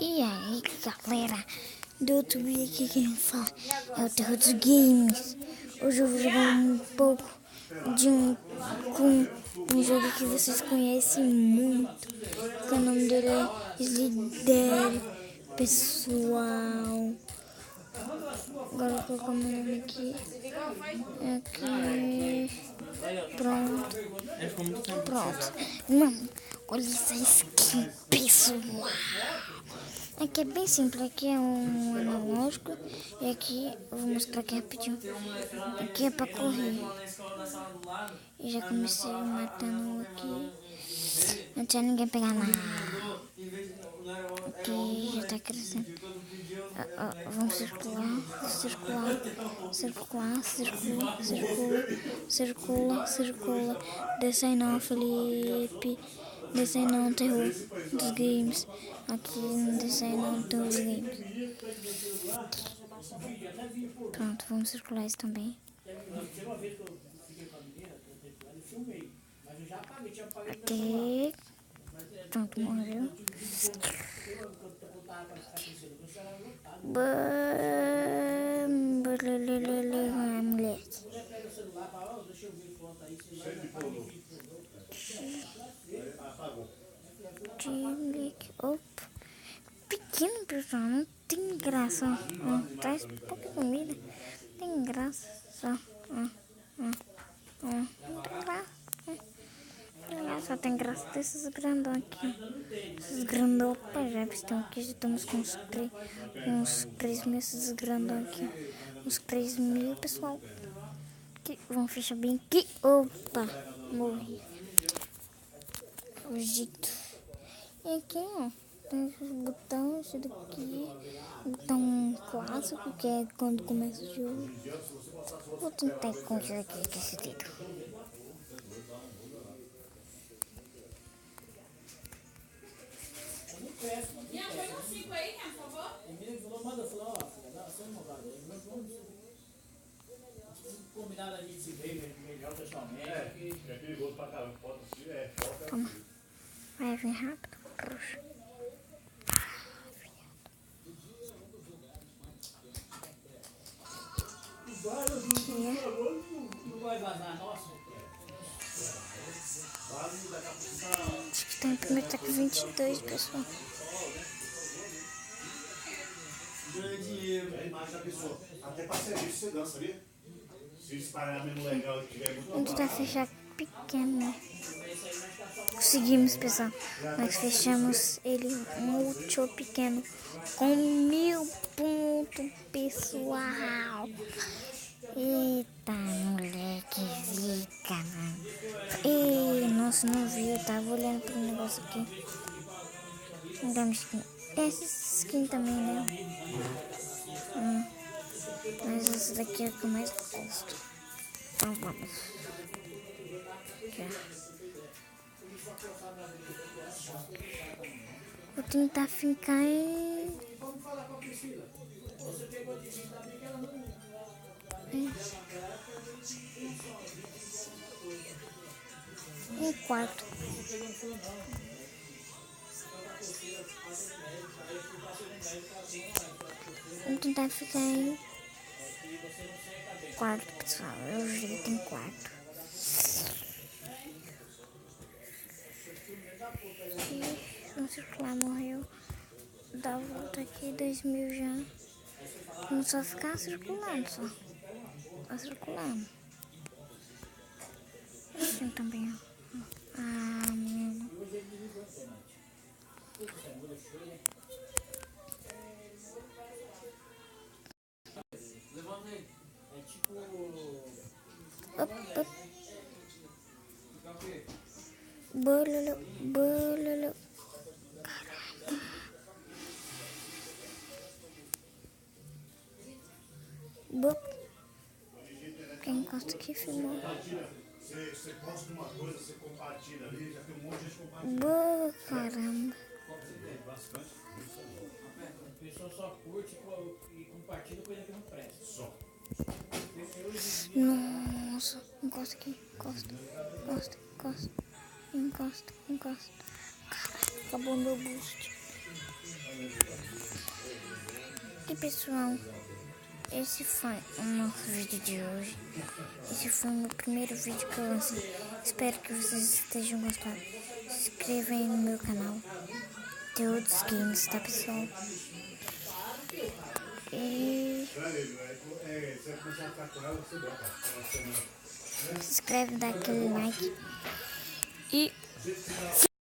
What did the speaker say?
E aí, galera do YouTube, aqui quem fala é o Terror dos Games. Hoje eu vou jogar um pouco de um jogo que vocês conhecem muito, que o nome dele é Slither, pessoal. Agora eu vou colocar meu nome aqui. Pronto. Mano, olha essa skin, pessoal. Aqui é bem simples, aqui é um analógico e aqui eu vou mostrar aqui rapidinho. Aqui é pra correr. E já comecei matando aqui. Não tinha ninguém pegar nada. Aqui já tá crescendo. Vamos circular. Desce aí não, Felipe. Desce aí não, Terror dos Games. Aqui não desce aí não, Terror dos Games. Pronto, vamos circular isso também. Até... Pronto, morreu. Moleque. Opa. Pequeno, pessoal, não tem graça. Traz pouca comida. Tem graça só. Não tem graça. Só tem graça desses grandão aqui. Esses grandão, opa, já estão aqui. Já estamos com uns 3 mil, esses grandão aqui. Uns 3 mil, pessoal. Aqui, vamos fechar bem aqui. Opa, morri. Fugito. E aqui, ó, tem os botões, esse daqui. Botão clássico, que é quando começa o jogo. Vou tentar encontrar aqui com esse dedo. Minha, pega um 5 aí, por favor. Emília falou, falou, ó, você não vai. Combinado a gente se ver melhor pessoalmente. É perigoso pra caramba. Pode ser, Calma. Vai vir rápido. Puxa. Não vai vazar, nossa. Acho que tem primeiro tá com 22, pessoal. Ganha dinheiro. É imagem da pessoa. Até pra serviço você dança, sabia? Se espalhar mesmo legal e tiver muito. Vamos tentar fechar pequeno, né? Conseguimos, pessoal. Nós fechamos ele muito pequeno. Com 1000 pontos, pessoal. Eita, moleque, zica, mano. Ei, nossa, não viu. Eu tava olhando pro negócio aqui. Não dá skin. Tem essa skin também, né? Mas essa daqui é a que eu mais gosto. Então vamos. Aqui, vou tentar ficar em... em quarto. Vou tentar ficar em quarto, pessoal. Eu jeito em quarto. Vamos circular, morreu. Dá a volta aqui, 2000 já. Vamos só ficar circulando, só. Só circulando. Assim também, ó. Ah, menino. Op. Bololo. Caramba. Bop. Quem encosta aqui filmou. Você posta uma coisa, você compartilha ali, já tem um monte de gente compartilhando. Caramba. A pessoa só curte e compartilha coisa que não presta. Só. Nossa, encosta aqui. Encosta. Caralho, acabou meu boost. pessoal, esse foi o nosso vídeo de hoje. Esse foi o meu primeiro vídeo que eu lancei. Espero que vocês estejam gostando. Se inscrevam aí no meu canal. Tem outros games, tá, pessoal? E se inscreve, dá aquele like. E